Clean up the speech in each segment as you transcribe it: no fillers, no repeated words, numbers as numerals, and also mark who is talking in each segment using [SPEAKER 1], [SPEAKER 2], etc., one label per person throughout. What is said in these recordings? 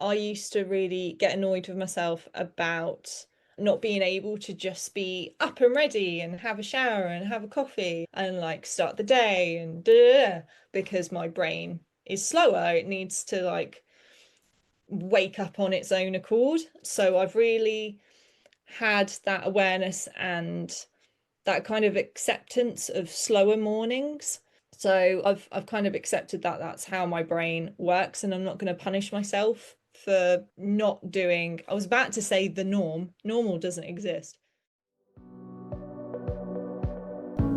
[SPEAKER 1] I used to really get annoyed with myself about not being able to just be up and ready and have a shower and have a coffee and like start the day and because my brain is slower. It needs to like wake up on its own accord. So I've really had that awareness and that kind of acceptance of slower mornings. So I've kind of accepted that that's how my brain works, and I'm not going to punish myself for not doing. I was about to say the norm. Normal doesn't exist.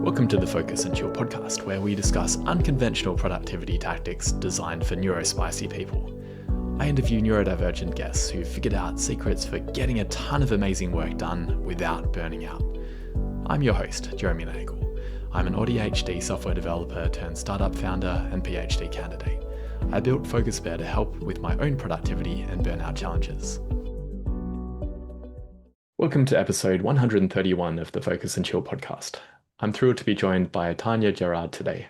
[SPEAKER 2] Welcome to the Focus and Chill podcast, where we discuss unconventional productivity tactics designed for neurospicy people. I interview neurodivergent guests who've figured out secrets for getting a ton of amazing work done without burning out. I'm your host, Jeremy Nagel. I'm an ADHD software developer turned startup founder and PhD candidate. I built FocusBear to help with my own productivity and burnout challenges. Welcome to episode 131 of the Focus and Chill podcast. I'm thrilled to be joined by Tania Gerard today.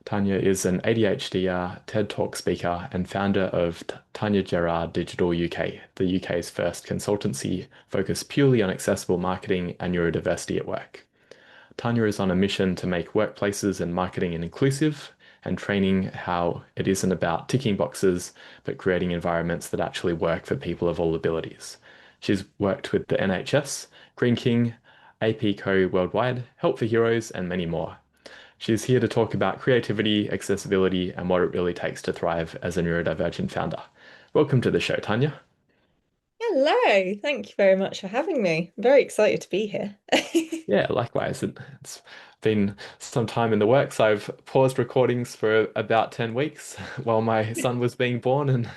[SPEAKER 2] Tania is an ADHD TED Talk speaker and founder of Tania Gerard Digital UK, the UK's first consultancy focused purely on accessible marketing and neurodiversity at work. Tania is on a mission to make workplaces and marketing inclusive and training how it isn't about ticking boxes, but creating environments that actually work for people of all abilities. She's worked with the NHS, Green King, APCO Worldwide, Help for Heroes, and many more. She's here to talk about creativity, accessibility, and what it really takes to thrive as a neurodivergent founder. Welcome to the show, Tania.
[SPEAKER 1] Hello, thank you very much for having me. I'm very excited to be here.
[SPEAKER 2] Yeah, likewise. It's been some time in the works. I've paused recordings for about 10 weeks while my son was being born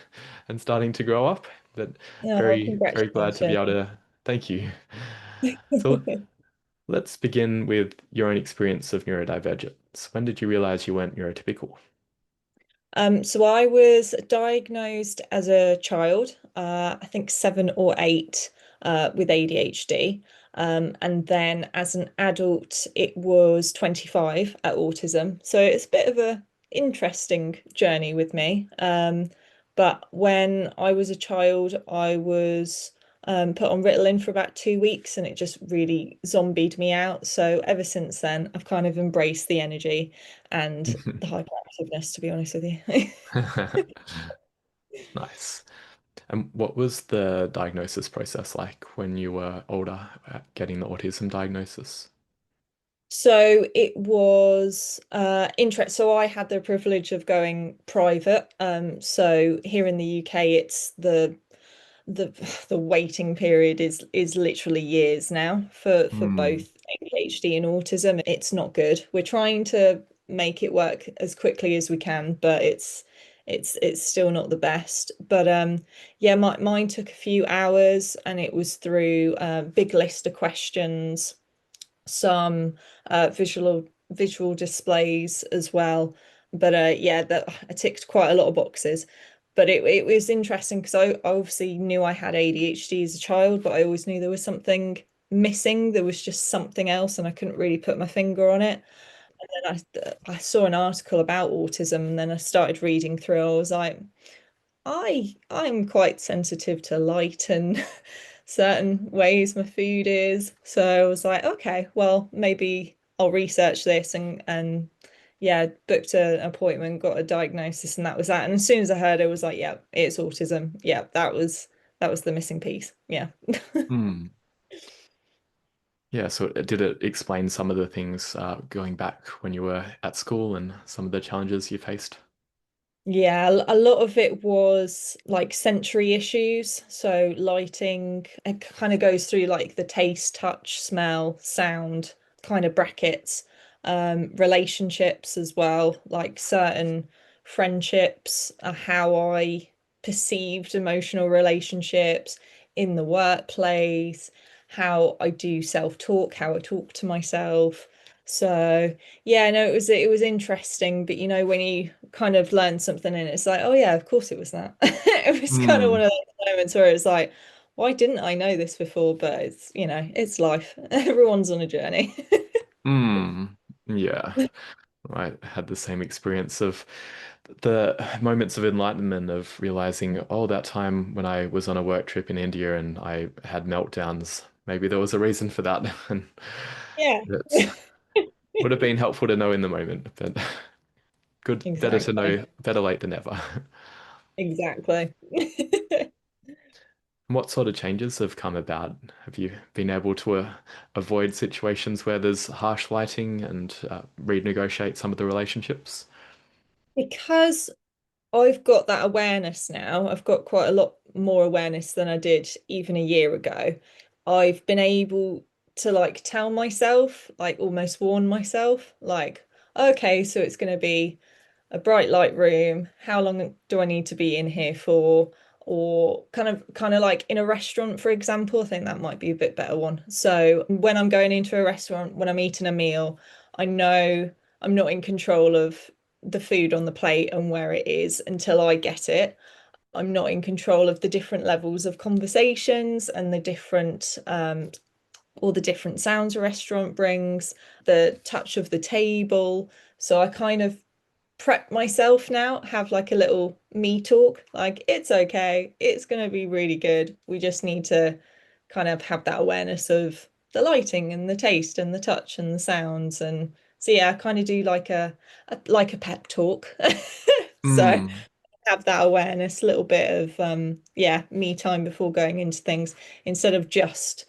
[SPEAKER 2] and starting to grow up. But
[SPEAKER 1] Oh,
[SPEAKER 2] very, very glad to be
[SPEAKER 1] congratulations.
[SPEAKER 2] able to thank you. So let's begin with your own experience of neurodivergence. When did you realize you weren't neurotypical?
[SPEAKER 1] So I was diagnosed as a child, I think 7 or 8, with ADHD. And then as an adult, it was 25 at autism. So it's a bit of a interesting journey with me. But when I was a child, I was put on Ritalin for about 2 weeks and it just really zombied me out. So ever since then, I've kind of embraced the energy and the hyperactiveness, to be honest with you.
[SPEAKER 2] Nice. And what was the diagnosis process like when you were older, getting the autism diagnosis?
[SPEAKER 1] So it was interest. So I had the privilege of going private. So here in the UK, it's the the waiting period is literally years now for
[SPEAKER 2] Hmm.
[SPEAKER 1] both ADHD and autism. It's not good. We're trying to make it work as quickly as we can, but it's still not the best. But yeah, mine took a few hours, and it was through a big list of questions, some visual displays as well. But yeah, that I ticked quite a lot of boxes. But it was interesting because I obviously knew I had ADHD as a child, but I always knew there was something missing. There was just something else, and I couldn't really put my finger on it. And then I saw an article about autism, and then I started reading through. I was like, I'm quite sensitive to light and certain ways my food is. So I was like, okay, well, maybe I'll research this and yeah, booked an appointment, got a diagnosis, and that was that. And as soon as I heard it, was like, yeah, it's autism. Yeah, that was the missing piece. Yeah.
[SPEAKER 2] Hmm. Yeah, so did it explain some of the things going back when you were at school and some of the challenges you faced?
[SPEAKER 1] Yeah, a lot of it was like sensory issues. So lighting, it kind of goes through like the taste, touch, smell, sound kind of brackets. Relationships as well, like certain friendships, how I perceived emotional relationships in the workplace, how I do self-talk, how I talk to myself. So yeah, no, it was interesting, but when you kind of learn something and it's like, oh yeah, of course it was that. It was kind of one
[SPEAKER 2] Hmm.
[SPEAKER 1] of those moments where it's like, why didn't I know this before? But it's life. Everyone's on a journey.
[SPEAKER 2] Hmm. Yeah. I had the same experience of the moments of enlightenment of realizing, oh, that time when I was on a work trip in India and I had meltdowns, maybe there was a reason for that. And
[SPEAKER 1] Yeah.
[SPEAKER 2] it would have been helpful to know in the moment, but good, better to
[SPEAKER 1] Exactly.
[SPEAKER 2] know, better late than never.
[SPEAKER 1] Exactly.
[SPEAKER 2] What sort of changes have come about? Have you been able to avoid situations where there's harsh lighting and renegotiate some of the relationships?
[SPEAKER 1] Because I've got that awareness now. I've got quite a lot more awareness than I did even a year ago. I've been able to like tell myself, like almost warn myself, like, okay, so it's going to be a bright light room. How long do I need to be in here for? Or kind of like in a restaurant, for example, I think that might be a bit better one. So when I'm going into a restaurant, when I'm eating a meal, I know I'm not in control of the food on the plate and where it is until I get it. I'm not in control of the different levels of conversations and the different all the different sounds a restaurant brings, the touch of the table. So I kind of prep myself now, have like a little me talk, like it's okay, it's going to be really good. We just need to kind of have that awareness of the lighting and the taste and the touch and the sounds. And so yeah, I kind of do like a pep talk. So
[SPEAKER 2] Mm,
[SPEAKER 1] have that awareness, a little bit of yeah, me time before going into things instead of just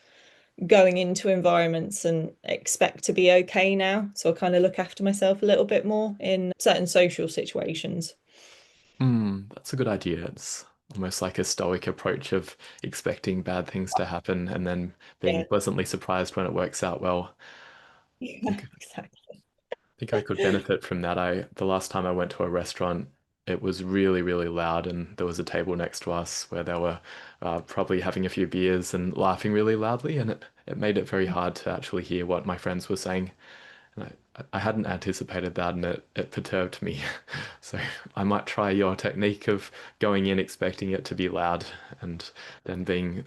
[SPEAKER 1] going into environments and expect to be okay now. So I kind of look after myself a little bit more in certain social situations.
[SPEAKER 2] that's a good idea. It's almost like a stoic approach of expecting bad things to happen and then being
[SPEAKER 1] Yeah,
[SPEAKER 2] pleasantly surprised when it works out well. I
[SPEAKER 1] yeah,
[SPEAKER 2] think
[SPEAKER 1] exactly.
[SPEAKER 2] think I could benefit from that. The last time I went to a restaurant, it was really, really loud, and there was a table next to us where they were probably having a few beers and laughing really loudly, and it made it very hard to actually hear what my friends were saying. And I hadn't anticipated that, and it perturbed me. So I might try your technique of going in expecting it to be loud and then being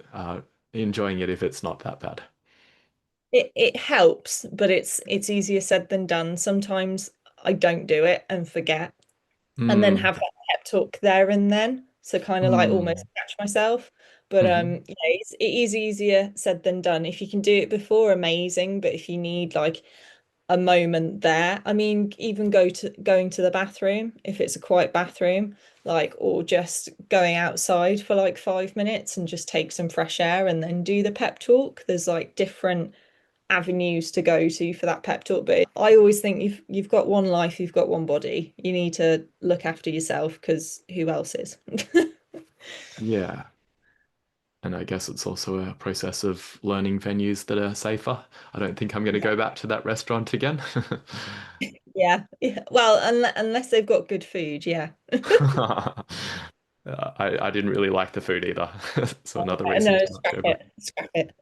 [SPEAKER 2] enjoying it if it's not that bad.
[SPEAKER 1] It helps, but it's easier said than done. Sometimes I don't do it and forget, and then
[SPEAKER 2] Mm,
[SPEAKER 1] have that pep talk there and then. So kind of like almost
[SPEAKER 2] mm,
[SPEAKER 1] catch myself. But
[SPEAKER 2] hmm.
[SPEAKER 1] yeah, it is easier said than done. If you can do it before, amazing. But if you need like a moment there. I mean, even going to the bathroom if it's a quiet bathroom, like, or just going outside for like 5 minutes and just take some fresh air and then do the pep talk. There's like different avenues to go to for that pep talk. But I always think you've got one life, you've got one body. You need to look after yourself because who else is?
[SPEAKER 2] Yeah. And I guess it's also a process of learning venues that are safer. I don't think I'm going to
[SPEAKER 1] Yeah.
[SPEAKER 2] go back to that restaurant again.
[SPEAKER 1] Yeah. Yeah. Well, unless they've got good food, yeah.
[SPEAKER 2] I didn't really like the food either. So another reason
[SPEAKER 1] No,
[SPEAKER 2] to not
[SPEAKER 1] scrap
[SPEAKER 2] go back.
[SPEAKER 1] it. Scrap it.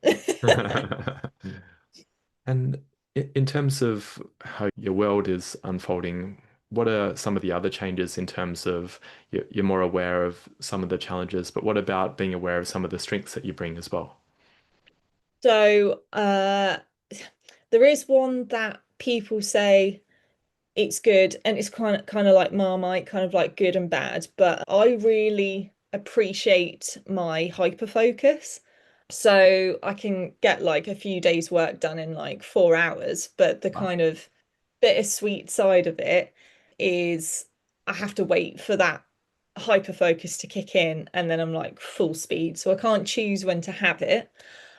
[SPEAKER 2] And in terms of how your world is unfolding, what are some of the other changes in terms of you're more aware of some of the challenges, but what about being aware of some of the strengths that you bring as well?
[SPEAKER 1] So, there is one that people say it's good, and it's kind of like Marmite, kind of like good and bad. But I really appreciate my hyper focus. So I can get like a few days work done in like 4 hours. But the
[SPEAKER 2] Wow.
[SPEAKER 1] kind of bittersweet side of it is I have to wait for that hyper focus to kick in, and then I'm like full speed. So I can't choose when to have it,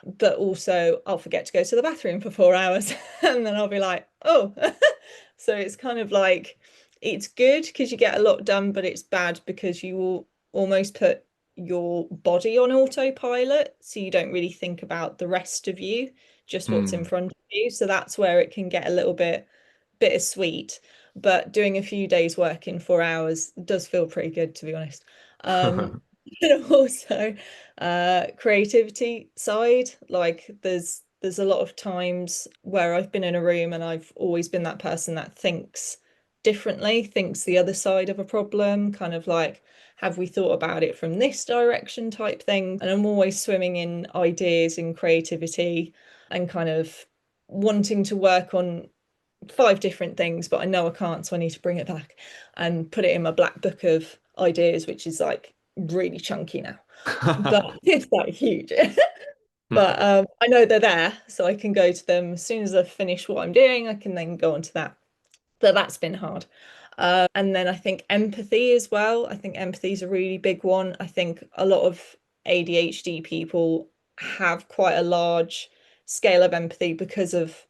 [SPEAKER 1] but also I'll forget to go to the bathroom for 4 hours and then I'll be like, oh. So it's kind of like it's good because you get a lot done, but it's bad because you will almost put your body on autopilot. So you don't really think about the rest of you, just what's in
[SPEAKER 2] Hmm.
[SPEAKER 1] front of you. So that's where it can get a little bit bittersweet. But doing a few days work in 4 hours does feel pretty good, to be honest. Um, and also creativity side, like there's a lot of times where I've been in a room and I've always been that person that thinks differently, thinks the other side of a problem, kind of like, have we thought about it from this direction type thing? And I'm always swimming in ideas and creativity and kind of wanting to work on 5 different things, but I know I can't, so I need to bring it back and put it in my black book of ideas, which is like really chunky now, but it's like huge. But I know they're there, so I can go to them as soon as I've finished what I'm doing. I can then go on to that. But that's been hard. And then I think empathy as well. I think empathy is a really big one. I think a lot of ADHD people have quite a large scale of empathy because of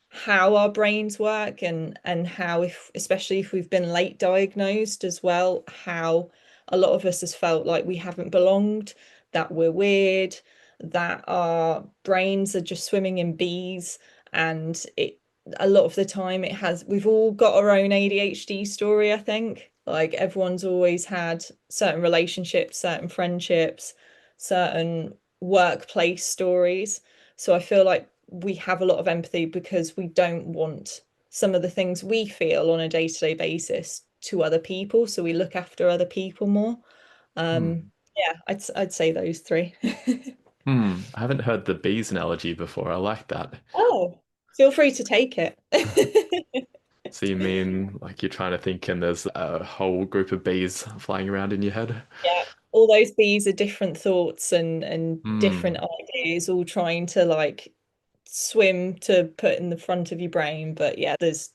[SPEAKER 1] how our brains work, and how, if especially if we've been late diagnosed as well, how a lot of us has felt like we haven't belonged, that we're weird, that our brains are just swimming in bees. And it a lot of the time, we've all got our own ADHD story. I think like everyone's always had certain relationships, certain friendships, certain workplace stories. So I feel like we have a lot of empathy because we don't want some of the things we feel on a day-to-day basis to other people. So we look after other people more. Um,
[SPEAKER 2] Hmm.
[SPEAKER 1] yeah, I'd say those three.
[SPEAKER 2] I haven't heard the bees analogy before. I like that.
[SPEAKER 1] Oh, feel free to take it.
[SPEAKER 2] So you mean like you're trying to think and there's a whole group of bees flying around in your head?
[SPEAKER 1] Yeah, all those bees are different thoughts and different
[SPEAKER 2] Hmm.
[SPEAKER 1] ideas, all trying to like swim to put in the front of your brain. But yeah, there's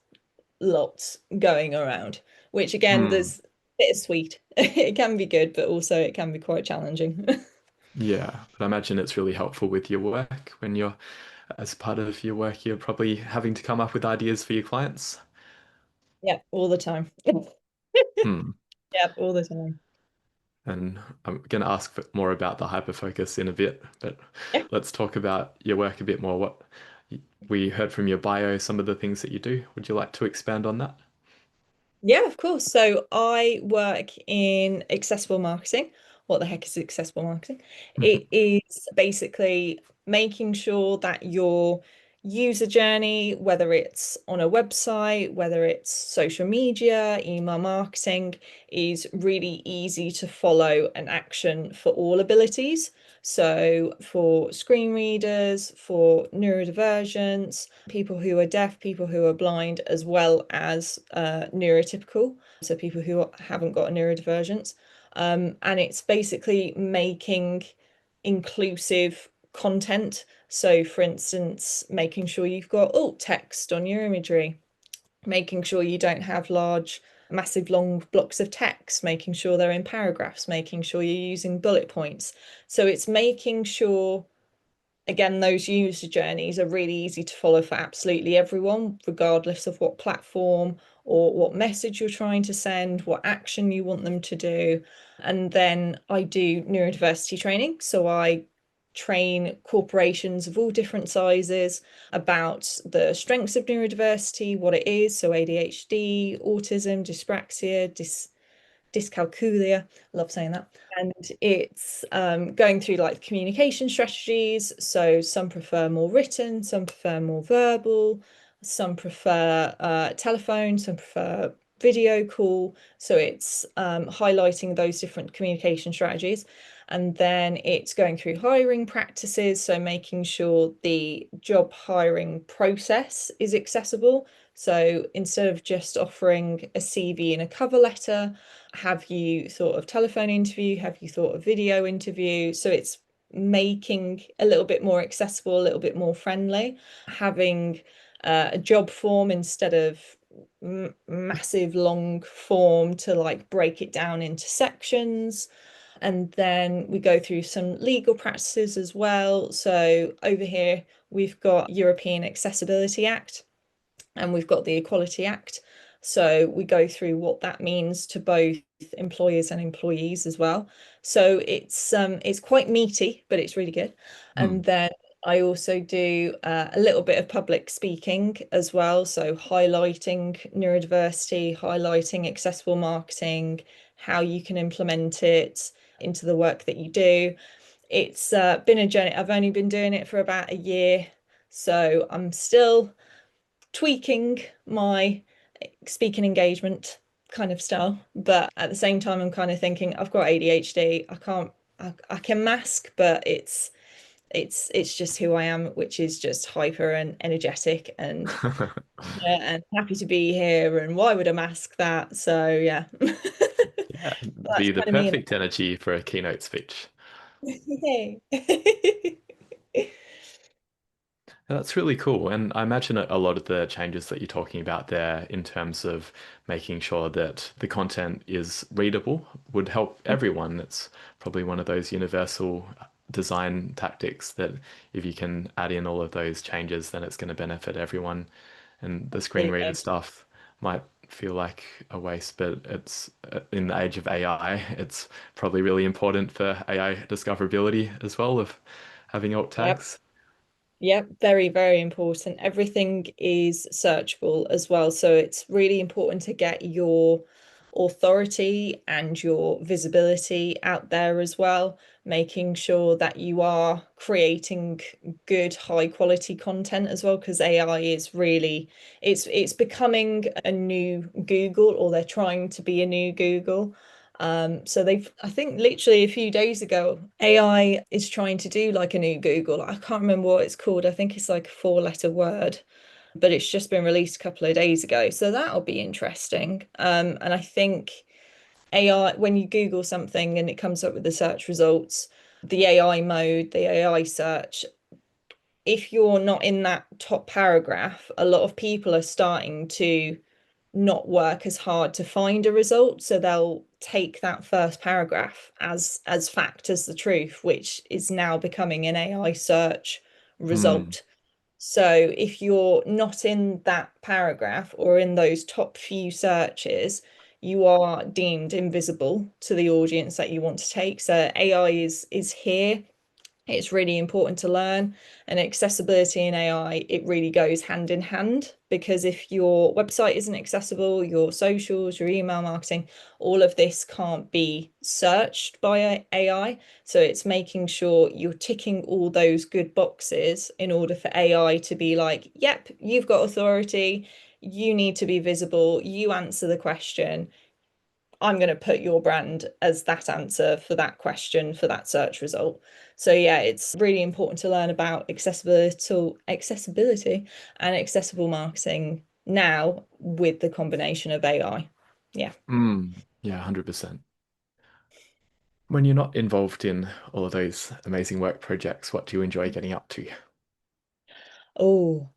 [SPEAKER 1] lots going around, which again,
[SPEAKER 2] Hmm.
[SPEAKER 1] there's bittersweet. It can be good, but also it can be quite challenging.
[SPEAKER 2] Yeah, but I imagine it's really helpful with your work when you're, as part of your work, you're probably having to come up with ideas for your clients.
[SPEAKER 1] Yeah, all the time.
[SPEAKER 2] Hmm.
[SPEAKER 1] Yeah, all the time.
[SPEAKER 2] And I'm going to ask more about the hyperfocus in a bit, but
[SPEAKER 1] Yeah.
[SPEAKER 2] let's talk about your work a bit more. We heard from your bio some of the things that you do. Would you like to expand on that?
[SPEAKER 1] Yeah, of course. So I work in accessible marketing. What the heck is accessible marketing? It is basically making sure that your user journey, whether it's on a website, whether it's social media, email marketing, is really easy to follow and action for all abilities. So for screen readers, for neurodivergents, people who are deaf, people who are blind, as well as neurotypical, so people who haven't got a neurodivergence. And it's basically making inclusive content. So, for instance, making sure you've got alt text on your imagery, making sure you don't have massive long blocks of text, making sure they're in paragraphs, making sure you're using bullet points. So it's making sure, again, those user journeys are really easy to follow for absolutely everyone, regardless of what platform or what message you're trying to send, what action you want them to do. And then I do neurodiversity training. So I train corporations of all different sizes about the strengths of neurodiversity, what it is. So ADHD, autism, dyspraxia, dyscalculia. Love saying that. And it's going through like communication strategies. So some prefer more written, some prefer more verbal, some prefer telephone, some prefer video call. So it's highlighting those different communication strategies. And then it's going through hiring practices. So making sure the job hiring process is accessible. So instead of just offering a CV and a cover letter, have you thought of telephone interview? Have you thought of video interview? So it's making a little bit more accessible, a little bit more friendly, having a job form instead of massive long form to like break it down into sections. And then we go through some legal practices as well. So over here, we've got European Accessibility Act and we've got the Equality Act. So we go through what that means to both employers and employees as well. So it's quite meaty, but it's really good.
[SPEAKER 2] Hmm.
[SPEAKER 1] And then I also do a little bit of public speaking as well. So highlighting neurodiversity, highlighting accessible marketing, how you can implement it into the work that you do. It's been a journey. I've only been doing it for about a year, so I'm still tweaking my speaking engagement kind of style. But at the same time, I'm kind of thinking I've got ADHD. I can't, I can mask, but it's just who I am, which is just hyper and energetic and yeah, and happy to be here. And why would I mask that? So yeah,
[SPEAKER 2] Yeah,
[SPEAKER 1] that's
[SPEAKER 2] be the
[SPEAKER 1] kind of me.
[SPEAKER 2] perfect energy for a keynote speech.
[SPEAKER 1] Yay.
[SPEAKER 2] That's really cool. And I imagine a lot of the changes that you're talking about there in terms of making sure that the content is readable would help everyone. It's probably one of those universal design tactics that if you can add in all of those changes, then it's going to benefit everyone. And the screen reader
[SPEAKER 1] Absolutely.
[SPEAKER 2] stuff might feel like a waste, but it's in the age of AI, it's probably really important for AI discoverability as well of having alt
[SPEAKER 1] Yep.
[SPEAKER 2] tags.
[SPEAKER 1] Yep, very, very important. Everything is searchable as well. So it's really important to get your authority and your visibility out there as well, making sure that you are creating good, high quality content as well, because AI is really it's becoming a new Google, or they're trying to be a new Google. So they've, I think literally a few days ago, AI is trying to do like a new Google. I can't remember what it's called. I think it's like a four-letter word, but it's just been released a couple of days ago. So that'll be interesting. And I think AI, when you Google something and it comes up with the search results, the AI mode, the AI search, if you're not in that top paragraph, a lot of people are starting to not work as hard to find a result, so they'll take that first paragraph as fact, as the truth, which is now becoming an AI search
[SPEAKER 2] Hmm.
[SPEAKER 1] result. So if you're not in that paragraph or in those top few searches, you are deemed invisible to the audience that you want to take. So AI is here, it's really important to learn. And accessibility in AI, it really goes hand in hand, because if your website isn't accessible, your socials, your email marketing, all of this can't be searched by AI. So it's making sure you're ticking all those good boxes in order for AI to be like, yep, you've got authority, you need to be visible, you answer the question, I'm going to put your brand as that answer for that question for that search result. So yeah, it's really important to learn about accessibility and accessible marketing now with the combination of AI. Yeah.
[SPEAKER 2] Mm. Yeah, 100%. When you're not involved in all of those amazing work projects, what do you enjoy getting up to?
[SPEAKER 1] Oh,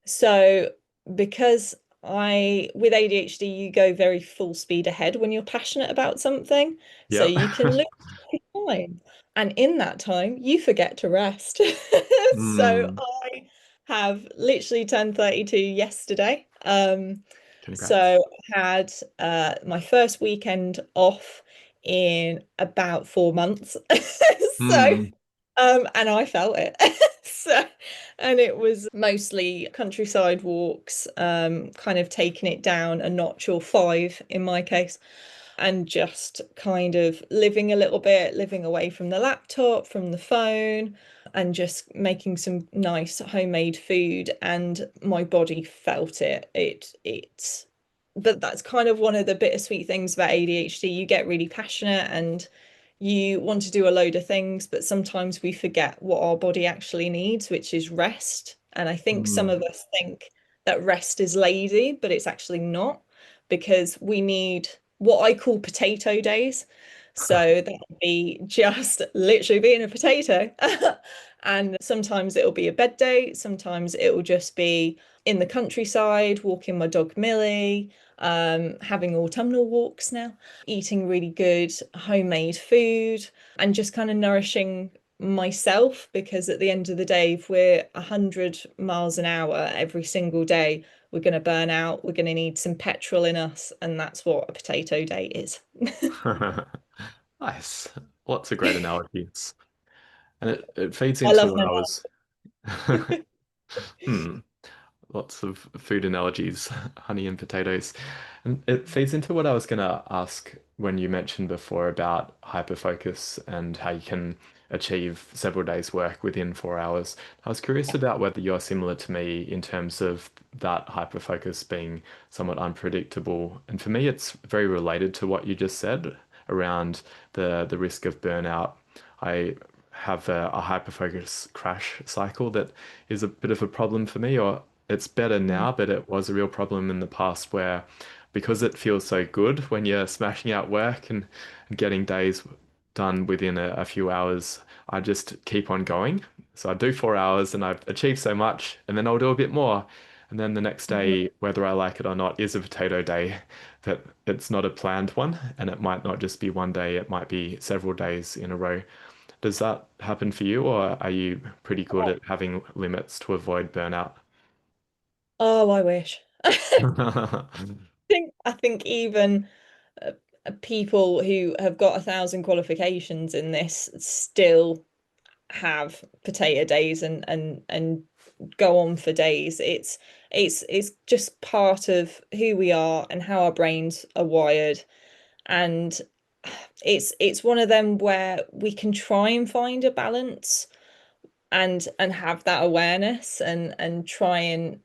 [SPEAKER 1] so because with ADHD, you go very full speed ahead when you're passionate about something. So
[SPEAKER 2] Yep.
[SPEAKER 1] you can lose time. And in that time, you forget to rest. So
[SPEAKER 2] Mm.
[SPEAKER 1] I have literally turned 32 yesterday.
[SPEAKER 2] Congrats.
[SPEAKER 1] So I had my first weekend off in about 4 months. So
[SPEAKER 2] Mm.
[SPEAKER 1] and I felt it. So, and it was mostly countryside walks, kind of taking it down a notch or five in my case, and just kind of living a little bit, living away from the laptop, from the phone, and just making some nice homemade food. And my body felt it. But that's kind of one of the bittersweet things about ADHD. You get really passionate and you want to do a load of things, but sometimes we forget what our body actually needs, which is rest. And I think some
[SPEAKER 2] Mm.
[SPEAKER 1] of us think that rest is lazy, but it's actually not, because we need what I call potato days. So that would be just literally being a potato. And sometimes it'll be a bed day, sometimes it will just be in the countryside, walking my dog Millie, having autumnal walks now, eating really good homemade food, and just kind of nourishing myself. Because at the end of the day, if we're 100 miles an hour every single day, we're going to burn out, we're going to need some petrol in us, and that's what a potato day is.
[SPEAKER 2] Nice. Lots of great analogies. And it feeds
[SPEAKER 1] I
[SPEAKER 2] into
[SPEAKER 1] love
[SPEAKER 2] what
[SPEAKER 1] my
[SPEAKER 2] I was. Hmm. Lots of food analogies, honey and potatoes. And it feeds into what I was going to ask when you mentioned before about hyperfocus and how you can achieve several days' work within 4 hours. I was curious about whether you're similar to me in terms of that hyperfocus being somewhat unpredictable. And for me, it's very related to what you just said around the risk of burnout. I have a hyperfocus crash cycle that is a bit of a problem for me, or it's better
[SPEAKER 1] Mm.
[SPEAKER 2] now, but it was a real problem in the past where because it feels so good when you're smashing out work and getting days done within a few hours, I just keep on going. So I do 4 hours and I've achieved so much, and then I'll do a bit more. And then the next
[SPEAKER 1] Mhm.
[SPEAKER 2] day, whether I like it or not, is a potato day that it's not a planned one. And it might not just be one day, it might be several days in a row. Does that happen for you, or are you pretty good at having limits to avoid burnout?
[SPEAKER 1] Oh, I wish. I think even uh, people who have got 1,000 qualifications in this still have potato days and go on for days. It's just part of who we are and how our brains are wired. And it's one of them where we can try and find a balance and have that awareness and try and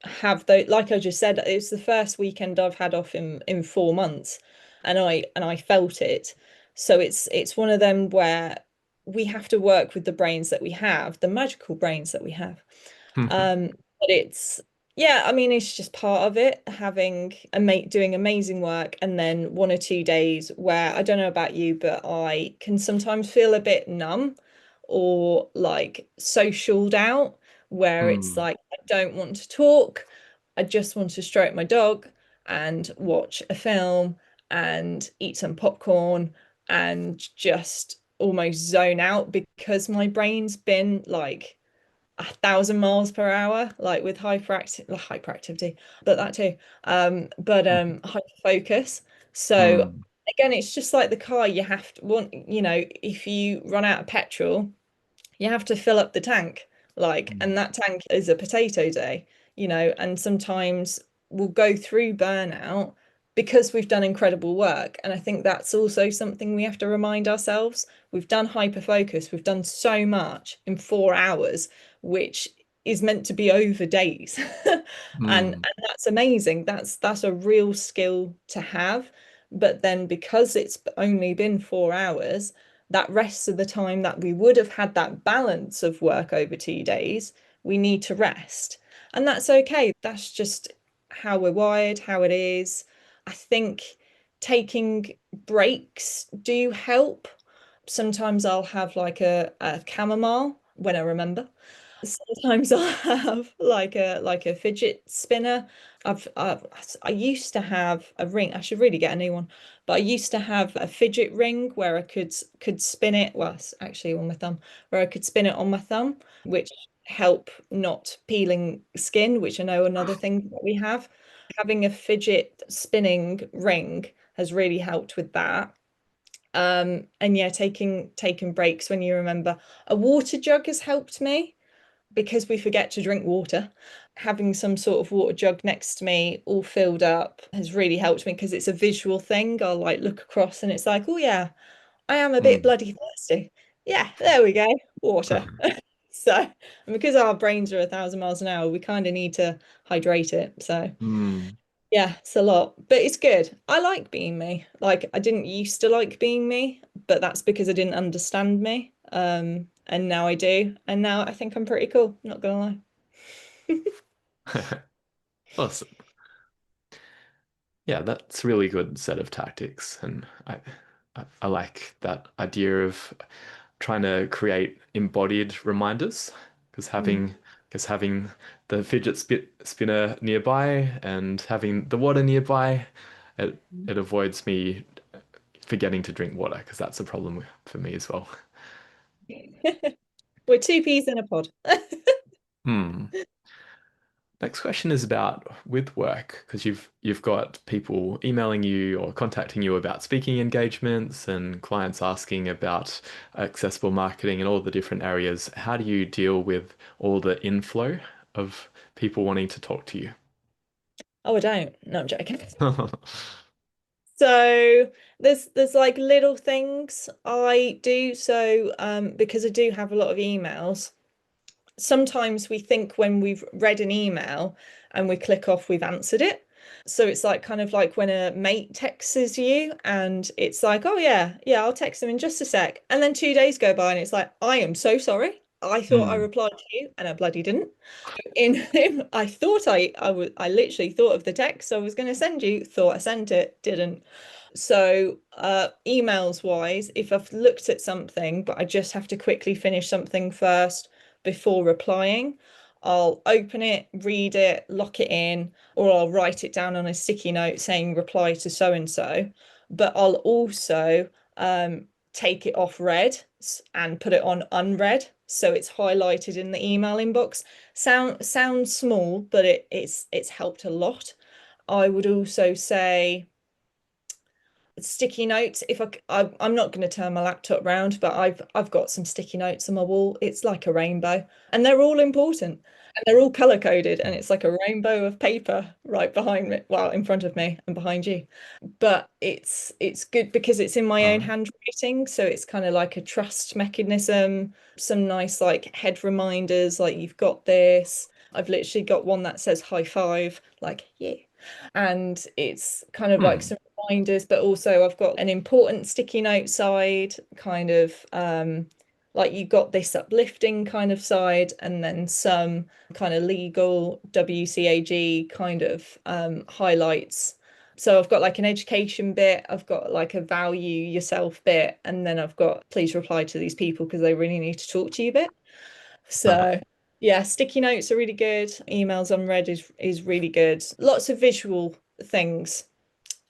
[SPEAKER 1] have those, like I just said, it's the first weekend I've had off in 4 months, and I felt it. So it's one of them where we have to work with the brains that we have, the magical brains that we have. But it's, yeah, I mean, it's just part of it, having a mate doing amazing work, and then 1 or 2 days where I don't know about you, but I can sometimes feel a bit numb or like socialed out, where it's
[SPEAKER 2] Hmm.
[SPEAKER 1] like I don't want to talk. I just want to stroke my dog and watch a film and eat some popcorn and just almost zone out because my brain's been like 1,000 miles per hour, like with hyperactivity, but that too. Hyperfocus. So
[SPEAKER 2] Hmm.
[SPEAKER 1] again, it's just like the car. You have to want, if you run out of petrol, you have to fill up the tank, like,
[SPEAKER 2] Hmm.
[SPEAKER 1] and that tank is a potato day, and sometimes we'll go through burnout because we've done incredible work. And I think that's also something we have to remind ourselves. We've done hyper focus, we've done so much in 4 hours, which is meant to be over days. And
[SPEAKER 2] Hmm.
[SPEAKER 1] that's amazing. That's a real skill to have. But then because it's only been 4 hours, that rest of the time that we would have had that balance of work over 2 days, we need to rest. And that's okay. That's just how we're wired, how it is. I think taking breaks do help. Sometimes I'll have like a chamomile when I remember. Sometimes I'll have like a fidget spinner. I used to have a ring. I should really get a new one. But I used to have a fidget ring where I could spin it. Well, it's actually on my thumb, where I could spin it on my thumb, which help not peeling skin, which I know another thing that we have. Having a fidget spinning ring has really helped with that. And yeah, taking breaks when you remember. A water jug has helped me because we forget to drink water. Having some sort of water jug next to me, all filled up, has really helped me because it's a visual thing. I'll like look across and it's like, oh yeah, I am a bit
[SPEAKER 2] Hmm.
[SPEAKER 1] bloody thirsty. Yeah, there we go, water. So, and because our brains are 1,000 miles an hour, we kind of need to hydrate it. So,
[SPEAKER 2] Hmm.
[SPEAKER 1] yeah, it's a lot, but it's good. I like being me. Like, I didn't used to like being me, but that's because I didn't understand me. And now I do. And now I think I'm pretty cool, not gonna lie.
[SPEAKER 2] Awesome. Yeah, that's a really good set of tactics, and I like that idea of trying to create embodied reminders because
[SPEAKER 1] Mm.
[SPEAKER 2] having the spinner nearby and having the water nearby, it avoids me forgetting to drink water because that's a problem for me as well.
[SPEAKER 1] We're two peas in a pod.
[SPEAKER 2] Hmm. Next question is about with work, because you've got people emailing you or contacting you about speaking engagements and clients asking about accessible marketing and all the different areas. How do you deal with all the inflow of people wanting to talk to you?
[SPEAKER 1] Oh, I don't. No, I'm joking. So there's like little things I do. So because I do have a lot of emails, sometimes we think when we've read an email and we click off, we've answered it. So it's like kind of like when a mate texts you and it's like, oh yeah, I'll text them in just a sec. And then 2 days go by and it's like, I am so sorry. I thought I
[SPEAKER 2] Mm.
[SPEAKER 1] replied to you and I bloody didn't. I thought I literally thought of the text I was going to send you, thought I sent it, didn't. So, emails wise, if I've looked at something, but I just have to quickly finish something first before replying, I'll open it, read it, lock it in, or I'll write it down on a sticky note saying reply to so and so. But I'll also take it off read and put it on unread. So it's highlighted in the email inbox. Sounds small, but it's helped a lot. I would also say sticky notes. If I'm not going to turn my laptop round, but I've got some sticky notes on my wall. It's like a rainbow, and they're all important, and they're all color coded, and it's like a rainbow of paper right behind me, well, in front of me and behind you. But it's good because it's in my
[SPEAKER 2] All
[SPEAKER 1] own
[SPEAKER 2] right.
[SPEAKER 1] handwriting, so it's kind of like a trust mechanism. Some nice like head reminders, like you've got this. I've literally got one that says high five, like yeah. And it's kind of like
[SPEAKER 2] Hmm.
[SPEAKER 1] some reminders, but also I've got an important sticky note side, kind of like you got this uplifting kind of side, and then some kind of legal WCAG kind of highlights. So I've got like an education bit, I've got like a value yourself bit, and then I've got please reply to these people because they really need to talk to you bit. So yeah, sticky notes are really good. Emails unread is really good. Lots of visual things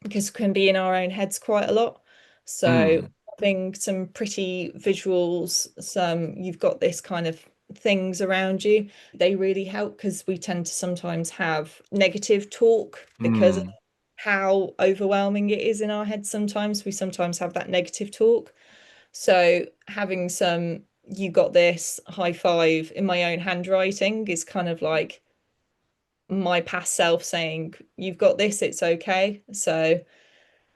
[SPEAKER 1] because we can be in our own heads quite a lot. So
[SPEAKER 2] Mm.
[SPEAKER 1] having some pretty visuals, some you've got this kind of things around you, they really help because we tend to sometimes have negative talk because of
[SPEAKER 2] Mm.
[SPEAKER 1] how overwhelming it is in our heads sometimes. We sometimes have that negative talk. So having some you got this high five in my own handwriting is kind of like my past self saying you've got this, it's okay. So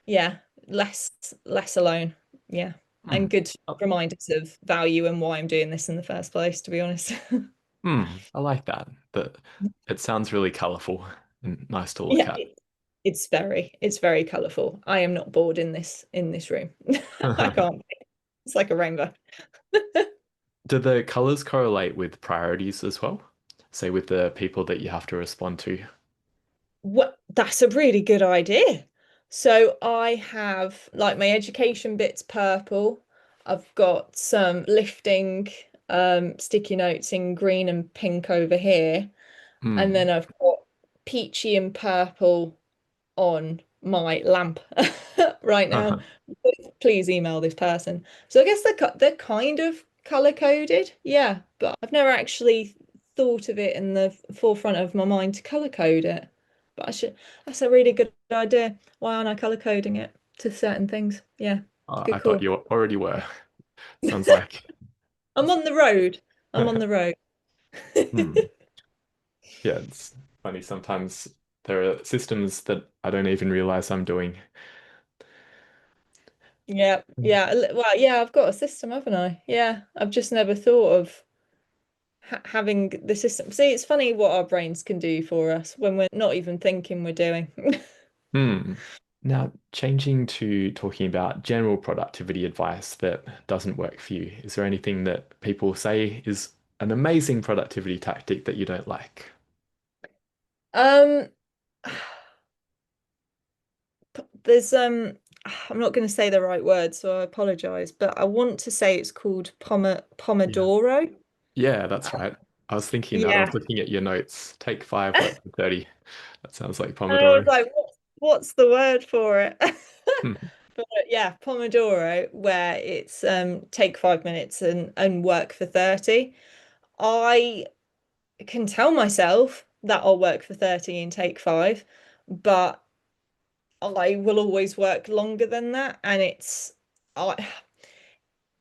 [SPEAKER 1] yeah, less less alone. Yeah. And
[SPEAKER 2] Mm.
[SPEAKER 1] good
[SPEAKER 2] Oh,
[SPEAKER 1] reminders of value and why I'm doing this in the first place, to be honest.
[SPEAKER 2] I like that. But it sounds really colorful and nice to look
[SPEAKER 1] Yeah,
[SPEAKER 2] at.
[SPEAKER 1] it's very colourful. I am not bored in this room. I can't. It's like a rainbow.
[SPEAKER 2] Do the colors correlate with priorities as well? Say with the people that you have to respond to.
[SPEAKER 1] What that's a really good idea. So I have like my education bit's purple. I've got some lifting sticky notes in green and pink over here. And
[SPEAKER 2] Mm.
[SPEAKER 1] then I've got peachy and purple on my lamp right now. Please email this person. So I guess they're kind of color coded, yeah, but I've never actually thought of it in the forefront of my mind to color code it. But I should. That's a really good idea. Why aren't I color coding it to certain things? Yeah,
[SPEAKER 2] I
[SPEAKER 1] good
[SPEAKER 2] thought
[SPEAKER 1] call.
[SPEAKER 2] you already were. Sounds like.
[SPEAKER 1] I'm on the road. I'm on the road.
[SPEAKER 2] Hmm. Yeah, it's funny. Sometimes there are systems that I don't even realize I'm doing.
[SPEAKER 1] Yeah,
[SPEAKER 2] Mm.
[SPEAKER 1] yeah. Well, yeah, I've got a system, haven't I? Yeah, I've just never thought of ha having the system. See, it's funny what our brains can do for us when we're not even thinking we're doing.
[SPEAKER 2] Hmm. Now, changing to talking about general productivity advice that doesn't work for you, is there anything that people say is an amazing productivity tactic that you don't like?
[SPEAKER 1] Um, there's I'm not going to say the right word, so I apologize, but I want to say it's called
[SPEAKER 2] Yeah.
[SPEAKER 1] Pomodoro.
[SPEAKER 2] Yeah, that's right. I was thinking that. I
[SPEAKER 1] Yeah.
[SPEAKER 2] was looking at your notes. Take five, work for 30. That sounds like
[SPEAKER 1] I was
[SPEAKER 2] Pomodoro.
[SPEAKER 1] like, what's the word for it?
[SPEAKER 2] Hmm.
[SPEAKER 1] But yeah, Pomodoro, where it's take 5 minutes and work for 30. I can tell myself that I'll work for 30 and take five, but I will always work longer than that. And I,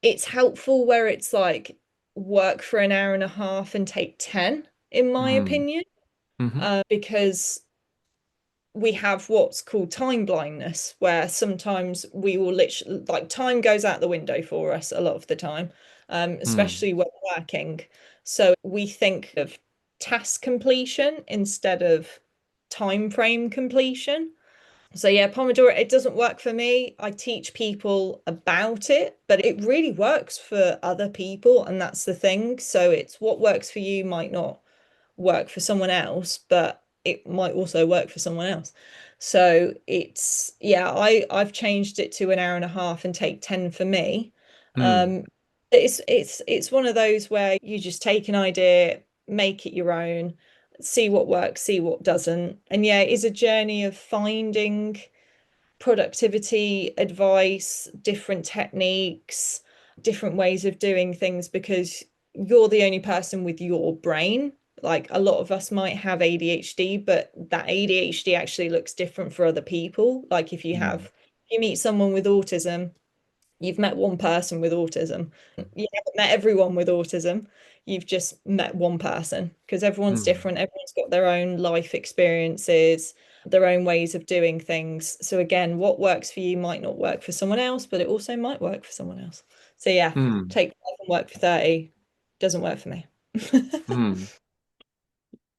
[SPEAKER 1] it's helpful where it's like work for an hour and a half and take 10, in my
[SPEAKER 2] Mm.
[SPEAKER 1] opinion,
[SPEAKER 2] Hmm.
[SPEAKER 1] because we have what's called time blindness, where sometimes we will literally like time goes out the window for us a lot of the time,
[SPEAKER 2] Mm.
[SPEAKER 1] especially when working. So we think of task completion instead of time frame completion. So yeah, Pomodoro, it doesn't work for me. I teach people about it, but it really works for other people, and that's the thing. So it's what works for you might not work for someone else, but it might also work for someone else. So it's yeah, I've changed it to an hour and a half and take 10 for me.
[SPEAKER 2] Mm,
[SPEAKER 1] It's one of those where you just take an idea, make it your own, see what works, see what doesn't. And yeah, it is a journey of finding productivity advice, different techniques, different ways of doing things because you're the only person with your brain. Like a lot of us might have ADHD, but that ADHD actually looks different for other people. Like
[SPEAKER 2] mm,
[SPEAKER 1] if you meet someone with autism, you've met one person with autism. You haven't met everyone with autism. You've just met one person because everyone's
[SPEAKER 2] mm,
[SPEAKER 1] different. Everyone's got their own life experiences, their own ways of doing things. So again, what works for you might not work for someone else, but it also might work for someone else. So yeah,
[SPEAKER 2] mm,
[SPEAKER 1] take 5 and work for 30 doesn't work for me.
[SPEAKER 2] mm.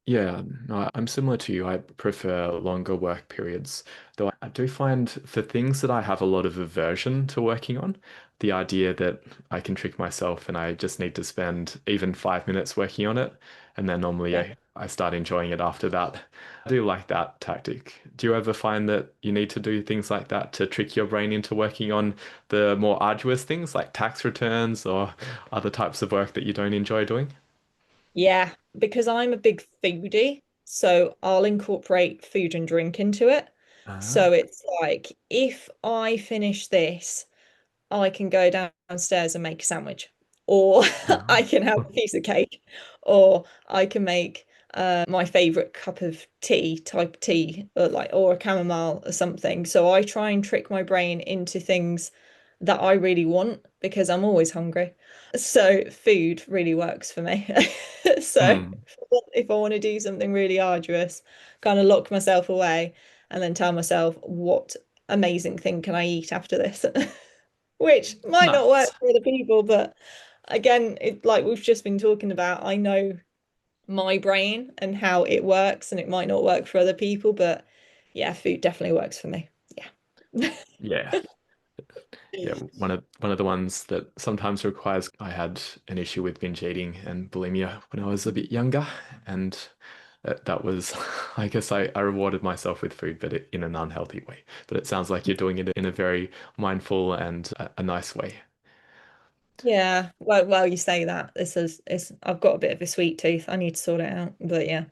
[SPEAKER 2] Yeah, no, I'm similar to you. I prefer longer work periods, though I do find for things that I have a lot of aversion to working on, the idea that I can trick myself and I just need to spend even 5 minutes working on it, and then normally
[SPEAKER 1] Yeah.
[SPEAKER 2] I start enjoying it after that. I do like that tactic. Do you ever find that you need to do things like that to trick your brain into working on the more arduous things like tax returns or other types of work that you don't enjoy doing?
[SPEAKER 1] Yeah, because I'm a big foodie, so I'll incorporate food and drink into it.
[SPEAKER 2] Ah.
[SPEAKER 1] So it's like if I finish this, I can go downstairs and make a sandwich, or I
[SPEAKER 2] Ah.
[SPEAKER 1] can have a piece of cake, or I can make my favorite cup of tea, type tea, or a chamomile or something. So I try and trick my brain into things that I really want because I'm always hungry. So food really works for me. So
[SPEAKER 2] Hmm.
[SPEAKER 1] if I want to do something really arduous, kind of lock myself away and then tell myself, what amazing thing can I eat after this? Which might not work
[SPEAKER 2] Nice.
[SPEAKER 1] for other people, but again, like we've just been talking about, I know my brain and how it works, and it might not work for other people, but yeah, food definitely works for me. Yeah.
[SPEAKER 2] Yeah. Yeah, one of the ones that sometimes requires I had an issue with binge eating and bulimia when I was a bit younger, and that was I guess I rewarded myself with food, but in an unhealthy way. But it sounds like you're doing it in a very mindful and a nice way.
[SPEAKER 1] Yeah. Well, you say that. This is it's I've got a bit of a sweet tooth. I need to sort it out. But yeah.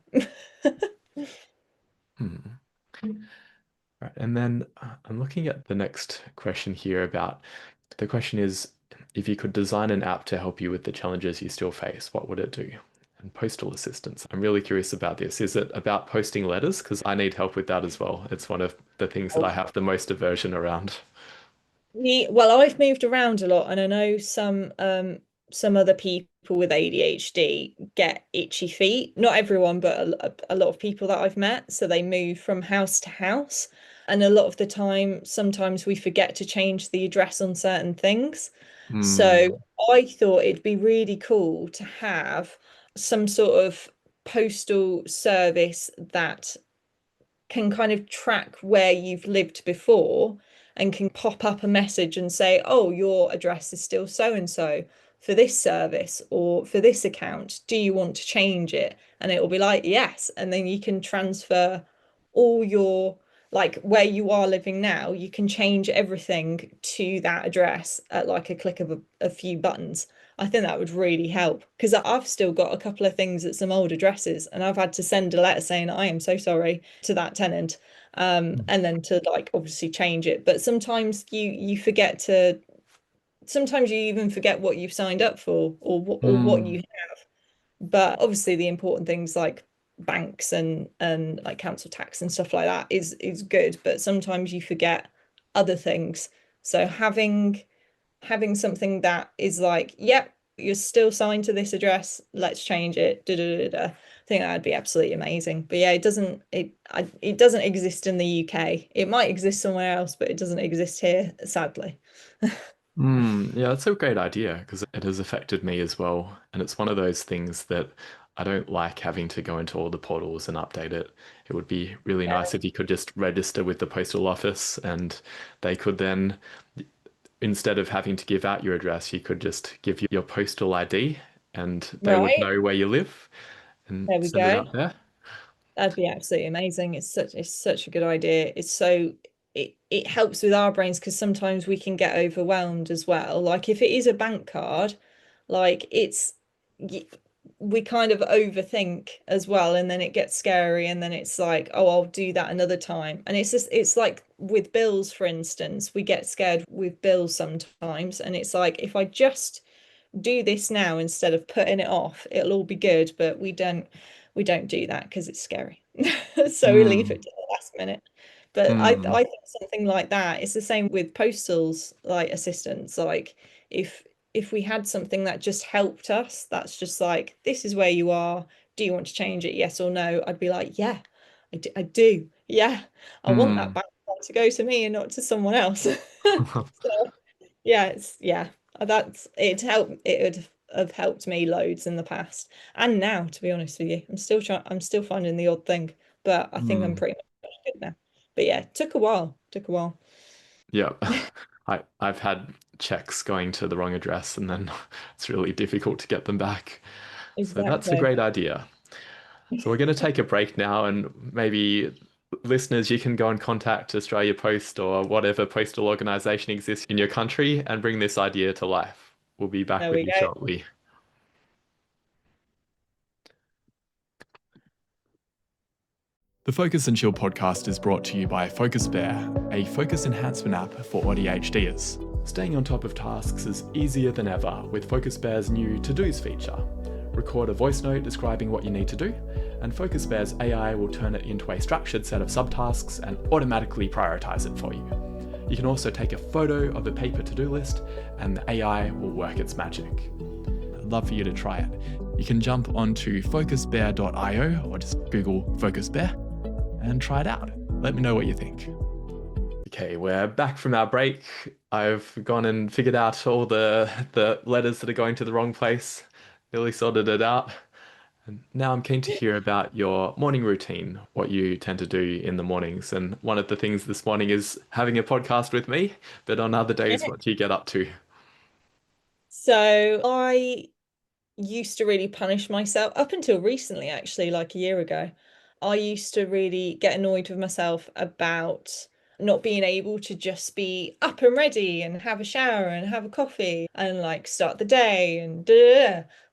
[SPEAKER 2] Hmm. Right. And then I'm looking at the next question here about the question is if you could design an app to help you with the challenges you still face, what would it do? And postal assistance. I'm really curious about this. Is it about posting letters? Because I need help with that as well. It's one of the things that I have the most aversion around.
[SPEAKER 1] Well, I've moved around a lot, and I know some other people with ADHD get itchy feet. Not everyone, but a lot of people that I've met. So they move from house to house, and a lot of the time, sometimes we forget to change the address on certain things. So
[SPEAKER 2] Hmm.
[SPEAKER 1] I thought it'd be really cool to have some sort of postal service that can kind of track where you've lived before and can pop up a message and say, oh, your address is still so and so for this service or for this account. Do you want to change it? And it will be like, yes. And then you can transfer all your, like where you are living now, you can change everything to that address at like a click of a few buttons. I think that would really help because I've still got a couple of things at some old addresses and I've had to send a letter saying I am so sorry to that tenant, and then to like obviously change it. But sometimes you forget to. Sometimes you even forget what you've signed up for or what
[SPEAKER 2] Hmm.
[SPEAKER 1] you. But obviously the important things like banks and like council tax and stuff like that is good. But sometimes you forget other things. So having something that is like, yep, you're still signed to this address. Let's change it. Da, da, da, da. I think that'd be absolutely amazing. But yeah, it doesn't exist in the UK. It might exist somewhere else, but it doesn't exist here, sadly.
[SPEAKER 2] Mm, yeah, that's a great idea because it has affected me as well. And it's one of those things that I don't like having to go into all the portals and update it. It would be really nice if you could just register with the postal office and they could then, instead of having to give out your address, you could just give your postal ID and they would
[SPEAKER 1] Right.
[SPEAKER 2] know where you live and
[SPEAKER 1] There we
[SPEAKER 2] send it
[SPEAKER 1] go.
[SPEAKER 2] out there.
[SPEAKER 1] That'd be absolutely amazing. It's such a good idea. It helps with our brains because sometimes we can get overwhelmed as well. Like if it is a bank card, like y- we kind of overthink as well, and then it gets scary, and then it's like, oh, I'll do that another time. And it's like with bills, for instance, we get scared with bills sometimes, and it's like if I just do this now instead of putting it off, it'll all be good, but we don't do that because it's scary. So we leave
[SPEAKER 2] Mm,
[SPEAKER 1] it to the last minute. But I
[SPEAKER 2] mm,
[SPEAKER 1] think something like that, it's the same with postals like assistants. Like if if we had something that just helped us, that's just like, this is where you are. Do you want to change it? Yes or no? I'd be like, yeah, I do. Yeah, I want that
[SPEAKER 2] mm.
[SPEAKER 1] back to go to me and not to someone else. So yeah, that's it helped. It would have helped me loads in the past and now, to be honest with you. I'm still finding the odd thing, but I think I'm
[SPEAKER 2] Mm.
[SPEAKER 1] pretty much good now. But yeah, it took a while. Took a while.
[SPEAKER 2] Yeah. I've had checks going to the wrong address and then it's really difficult to get them back. So that's a
[SPEAKER 1] Exactly.
[SPEAKER 2] great idea. So we're going to take a break now, and maybe listeners, you can go and contact Australia Post or whatever postal organization exists in your country and bring this idea to life. We'll be back
[SPEAKER 1] There
[SPEAKER 2] with
[SPEAKER 1] we
[SPEAKER 2] you
[SPEAKER 1] go.
[SPEAKER 2] shortly. The Focus and Chill podcast is brought to you by Focus Bear, a focus enhancement app for ADHDers. Staying on top of tasks is easier than ever with Focus Bear's new To-Dos feature. Record a voice note describing what you need to do, and Focus Bear's AI will turn it into a structured set of subtasks and automatically prioritize it for you. You can also take a photo of a paper to-do list, and the AI will work its magic. I'd love for you to try it. You can jump onto focusbear.io or just Google Focus Bear and try it out. Let me know what you think. Okay, we're back from our break. I've gone and figured out all the letters that are going to the wrong place. Nearly sorted it out. And now I'm keen to hear about your morning routine, what you tend to do in the mornings. And one of the things this morning is having a podcast with me, but on other days, what do you get up to?
[SPEAKER 1] So I used to really punish myself up until recently, actually, like a year ago. I used to really get annoyed with myself about not being able to just be up and ready and have a shower and have a coffee and like start the day and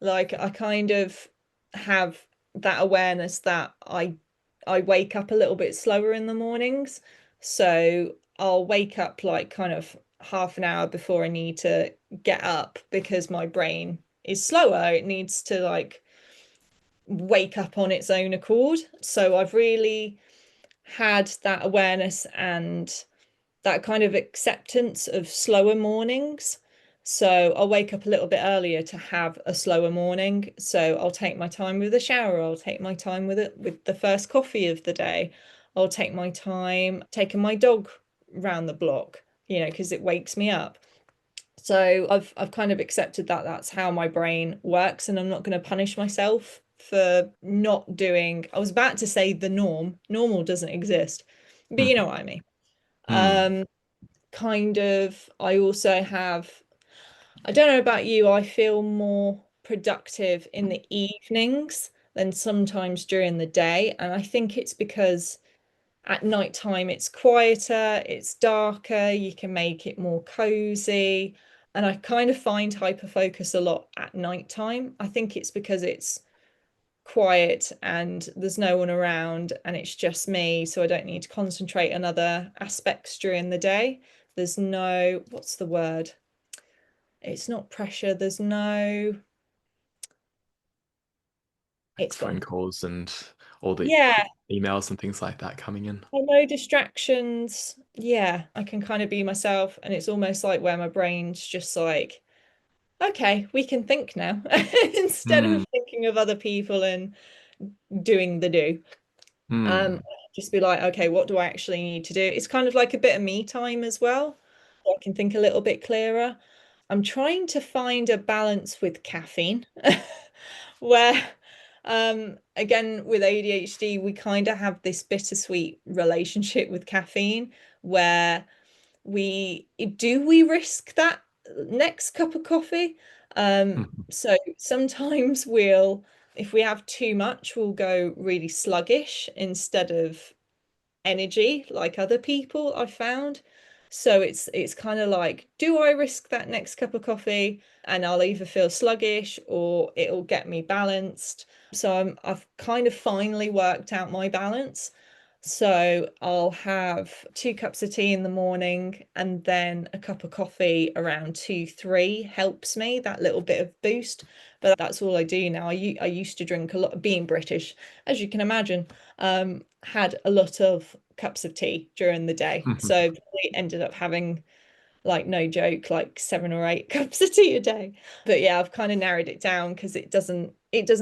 [SPEAKER 1] like I kind of have that awareness that I wake up a little bit slower in the mornings. So I'll wake up like kind of half an hour before I need to get up because my brain is slower. It needs to like wake up on its own accord. So I've really had that awareness and that kind of acceptance of slower mornings. So I'll wake up a little bit earlier to have a slower morning. So I'll take my time with the shower. I'll take my time with it with the first coffee of the day. I'll take my time taking my dog round the block, because it wakes me up. So I've kind of accepted that that's how my brain works, and I'm not going to punish myself for not doing. I was about to say the norm. Normal doesn't exist, but you
[SPEAKER 2] Hmm.
[SPEAKER 1] know what I mean.
[SPEAKER 2] Hmm.
[SPEAKER 1] Um, Kind of, I also have, I don't know about you, I feel more productive in the evenings than sometimes during the day. And I think it's because at night time it's quieter, it's darker, you can make it more cozy. And I kind of find hyperfocus a lot at night time. I think it's because it's quiet and there's no one around and it's just me, so I don't need to concentrate on other aspects during the day. There's no, what's the word? It's not pressure. There's no,
[SPEAKER 2] Like
[SPEAKER 1] it's
[SPEAKER 2] phone
[SPEAKER 1] gone.
[SPEAKER 2] calls and all the
[SPEAKER 1] Yeah,
[SPEAKER 2] emails and things like that coming in.
[SPEAKER 1] no distractions. Yeah, I can kind of be myself, and it's almost like where my brain's just like, okay, we can think now instead
[SPEAKER 2] Hmm.
[SPEAKER 1] of thinking of other people and doing the do.
[SPEAKER 2] Hmm.
[SPEAKER 1] Just be like, okay, what do I actually need to do? It's kind of like a bit of me time as well. So I can think a little bit clearer. I'm trying to find a balance with caffeine where Again, with ADHD, we kind of have this bittersweet relationship with caffeine where we risk that next cup of coffee.
[SPEAKER 2] Mhm.
[SPEAKER 1] So sometimes if we have too much, we'll go really sluggish instead of energy like other people I've found. So it's kind of like, do I risk that next cup of coffee and I'll either feel sluggish or it'll get me balanced. So I've kind of finally worked out my balance. So I'll have 2 cups of tea in the morning and then a cup of coffee around 2, 3 helps me, that little bit of boost. But that's all I do now. I used to drink a lot, being British, as you can imagine, had a lot of cups of tea during the day. So I ended up having, like, no joke, like 7 or 8 cups of tea a day. But yeah, I've kind of narrowed it down because it doesn't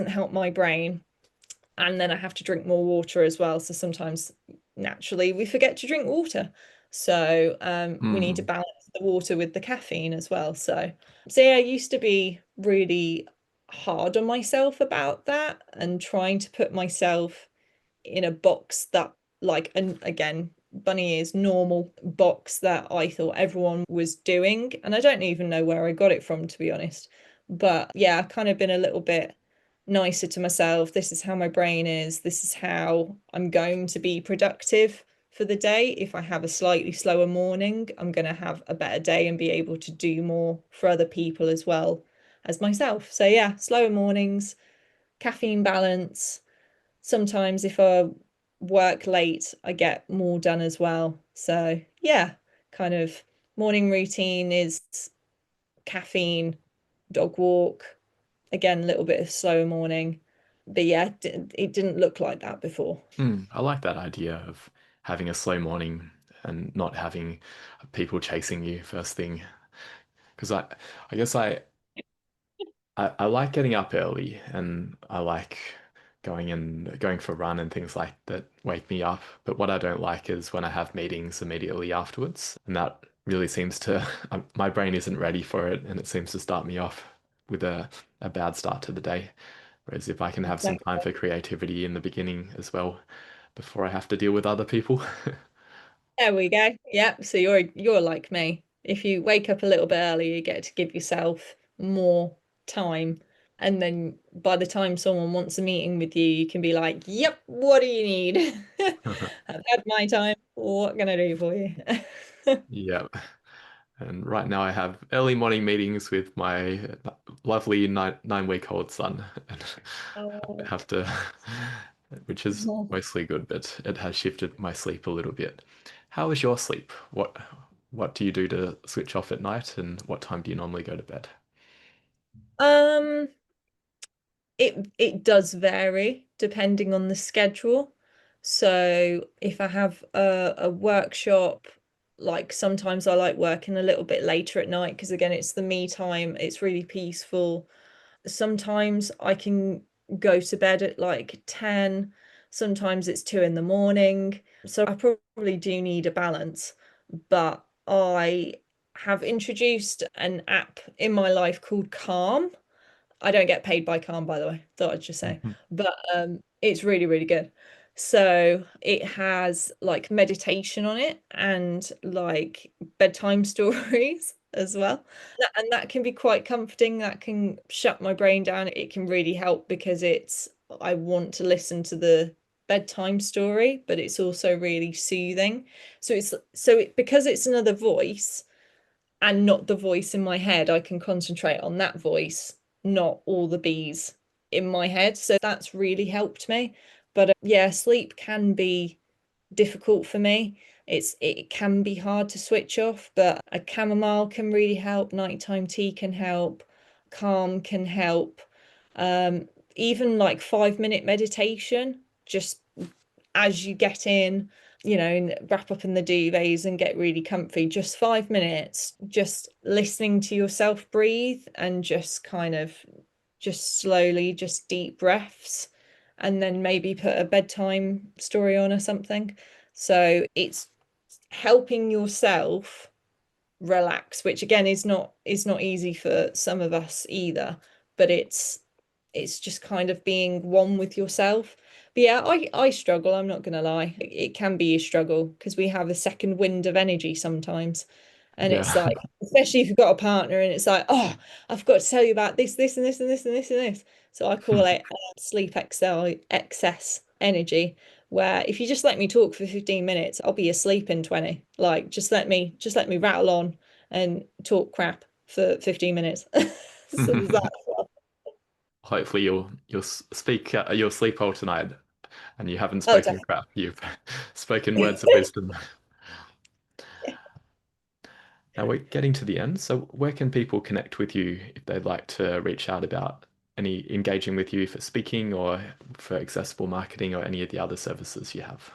[SPEAKER 1] help my brain. And then I have to drink more water as well. So sometimes naturally we forget to drink water. So we need to
[SPEAKER 2] Mm.
[SPEAKER 1] balance the water with the caffeine as well. So yeah, I used to be really hard on myself about that and trying to put myself in a box that, like, and again, bunny ears, normal box that I thought everyone was doing. And I don't even know where I got it from, to be honest. But yeah, I've kind of been a little bit nicer to myself. This is how my brain is. This is how I'm going to be productive for the day. If I have a slightly slower morning, I'm going to have a better day and be able to do more for other people as well as myself. So yeah, slower mornings, caffeine balance. Sometimes if I work late, I get more done as well. So yeah, kind of morning routine is caffeine, dog walk, again, a little bit of slower morning. But yeah, it didn't look like that before.
[SPEAKER 2] I like that idea of having a slow morning and not having people chasing you first thing. Because I guess I like getting up early and I like going for a run and things like that wake me up. But what I don't like is when I have meetings immediately afterwards, and that really seems to my brain isn't ready for it, and it seems to start me off with a bad start to the day. Whereas if I can have some time
[SPEAKER 1] Exactly.
[SPEAKER 2] for creativity in the beginning as well, before I have to deal with other people.
[SPEAKER 1] There we go. Yeah, so you're like me. If you wake up a little bit early, you get to give yourself more time. And then by the time someone wants a meeting with you, you can be like, yep, what do you need? I've had my time. What can I do for you?
[SPEAKER 2] Yeah. And right now I have early morning meetings with my lovely nine-week-old son. And I
[SPEAKER 1] Oh.
[SPEAKER 2] have to, which is mostly good, but it has shifted my sleep a little bit. How is your sleep? What do you do to switch off at night, and what time do you normally go to bed?
[SPEAKER 1] Um, it does vary depending on the schedule. So if I have a workshop, like sometimes I like working a little bit later at night because again, it's the me time, it's really peaceful. Sometimes I can go to bed at like 10, sometimes it's 2 in the morning. So I probably do need a balance, but I have introduced an app in my life called Calm. I don't get paid by Calm, by the way. Thought I'd just say,
[SPEAKER 2] Mhm.
[SPEAKER 1] but it's really, really good. So it has like meditation on it and like bedtime stories as well. And that can be quite comforting. That can shut my brain down. It can really help because I want to listen to the bedtime story, but it's also really soothing. Because it's another voice and not the voice in my head, I can concentrate on that voice, not all the bees in my head. So that's really helped me. But yeah, sleep can be difficult for me. It can be hard to switch off, but a chamomile can really help, nighttime tea can help, calm can help. Um, Even like 5 minute meditation, just as you get in, and wrap up in the duvets and get really comfy, just 5 minutes, just listening to yourself breathe and just kind of just slowly, just deep breaths, and then maybe put a bedtime story on or something. So it's helping yourself relax, which again is not easy for some of us either, but it's just kind of being one with yourself. But yeah, I struggle, I'm not gonna lie. It can be a struggle because we have a second wind of energy sometimes. And it's
[SPEAKER 2] Yeah.
[SPEAKER 1] like, especially if you've got a partner and it's like, oh, I've got to tell you about this, this, and this, and this, and this, and this. So I call it sleep excess energy, where if you just let me talk for 15 minutes, I'll be asleep in 20. Like just let me rattle on and talk crap for 15 minutes. So there's that.
[SPEAKER 2] Hopefully you'll sleep well tonight and you haven't
[SPEAKER 1] Oh,
[SPEAKER 2] spoken
[SPEAKER 1] definitely.
[SPEAKER 2] crap. You've spoken words of wisdom. Now we're getting to the end, so where can people connect with you if they'd like to reach out about any engaging with you for speaking or for accessible marketing or any of the other services you have?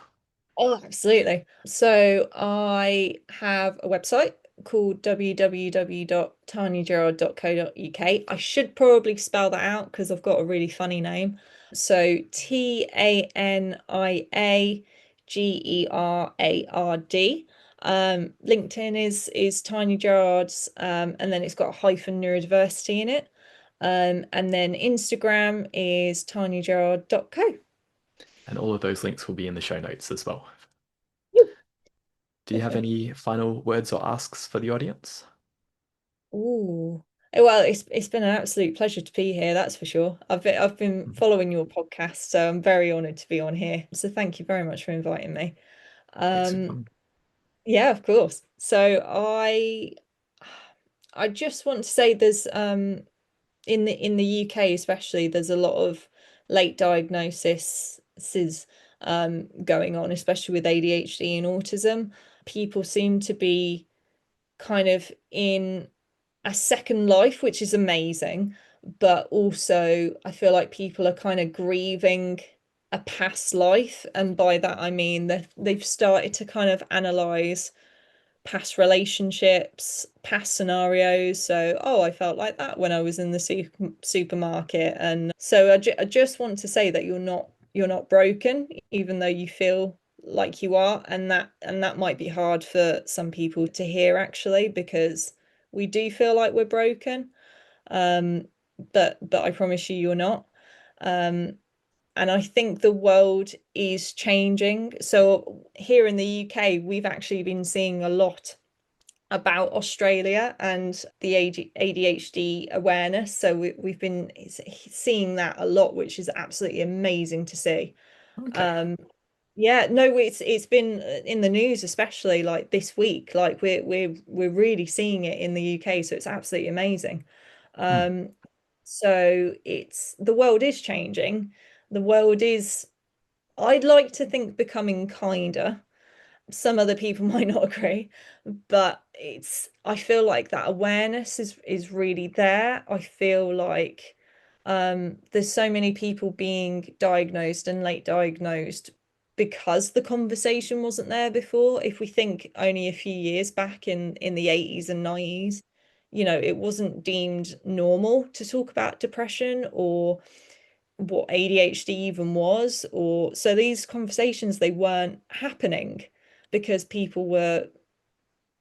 [SPEAKER 1] Oh, absolutely. So I have a website called www.taniagerard.co.uk. I should probably spell that out because I've got a really funny name. So TaniaGerard. LinkedIn is Tiny Gerard's, and then it's got a hyphen neurodiversity in it. And then Instagram is tinygerard.co.
[SPEAKER 2] And all of those links will be in the show notes as well.
[SPEAKER 1] Woo.
[SPEAKER 2] Do you have any final words or asks for the audience?
[SPEAKER 1] Ooh. Well, it's been an absolute pleasure to be here, that's for sure. I've been
[SPEAKER 2] Mhm.
[SPEAKER 1] following your podcast, so I'm very honored to be on here. So thank you very much for inviting me. Um,
[SPEAKER 2] Excellent.
[SPEAKER 1] yeah, of course. So I just want to say there's in the UK especially, there's a lot of late diagnoses going on, especially with ADHD and autism. People seem to be kind of in a second life, which is amazing. But also, I feel like people are kind of grieving a past life. And by that, I mean that they've started to kind of analyze past relationships, past scenarios. So, oh, I felt like that when I was in the supermarket. And so I just want to say that you're not broken, even though you feel like you are. And that might be hard for some people to hear actually, because we do feel like we're broken. Um, but I promise you, you're not. Um, and I think the world is changing. So here in the UK, we've actually been seeing a lot about Australia and the ADHD awareness. So we've been seeing that a lot, which is absolutely amazing to see.
[SPEAKER 2] Okay.
[SPEAKER 1] Um, yeah, no, it's been in the news, especially like this week. Like we're really seeing it in the UK, so it's absolutely amazing.
[SPEAKER 2] Hmm.
[SPEAKER 1] Um, so it's the world is changing. The world is, I'd like to think, becoming kinder. Some other people might not agree, but I feel like that awareness is really there. I feel like there's so many people being diagnosed and late diagnosed because the conversation wasn't there before. If we think only a few years back in the 80s and 90s, it wasn't deemed normal to talk about depression or what ADHD even was, or so these conversations, they weren't happening because people were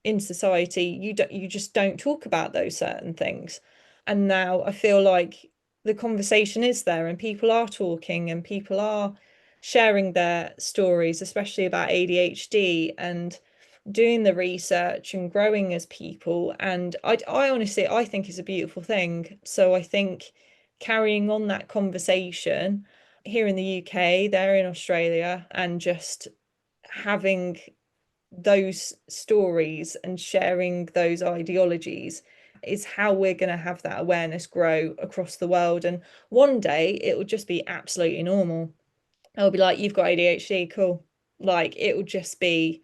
[SPEAKER 1] in society, you just don't talk about those certain things. And now I feel like the conversation is there and people are talking and people are sharing their stories, especially about ADHD, and doing the research and growing as people. And I honestly, I think it's a beautiful thing. So I think carrying on that conversation here in the UK, there in Australia, and just having those stories and sharing those ideologies is how we're going to have that awareness grow across the world. And one day it will just be absolutely normal. I'll be like, you've got ADHD, cool. Like it will just be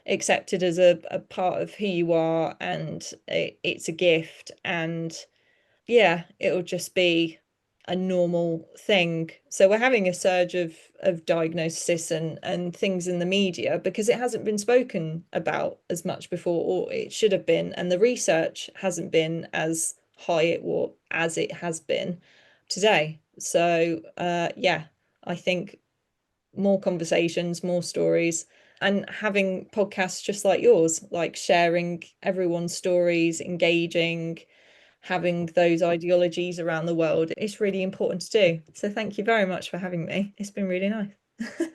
[SPEAKER 1] accepted as a part of who you are, and it's a gift. And yeah, it'll just be a normal thing. So we're having a surge of diagnosis and things in the media because it hasn't been spoken about as much before, or it should have been, and the research hasn't been as high or as it has been today. So yeah, I think more conversations, more stories, and having podcasts just like yours, like sharing everyone's stories, engaging, having those ideologies around the world, it's really important to do. So thank you very much for having me. It's been really nice.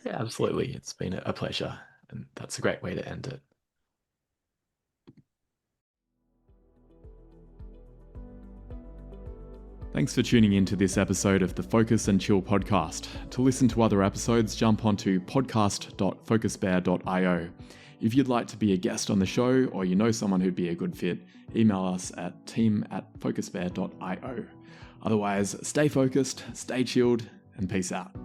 [SPEAKER 2] Yeah, absolutely. It's been a pleasure, and that's a great way to end it. Thanks for tuning in to this episode of the Focus and Chill podcast. To listen to other episodes, jump onto podcast.focusbear.io. If you'd like to be a guest on the show, or you know someone who'd be a good fit, email us at team@focusbear.io. Otherwise, stay focused, stay chilled, and peace out.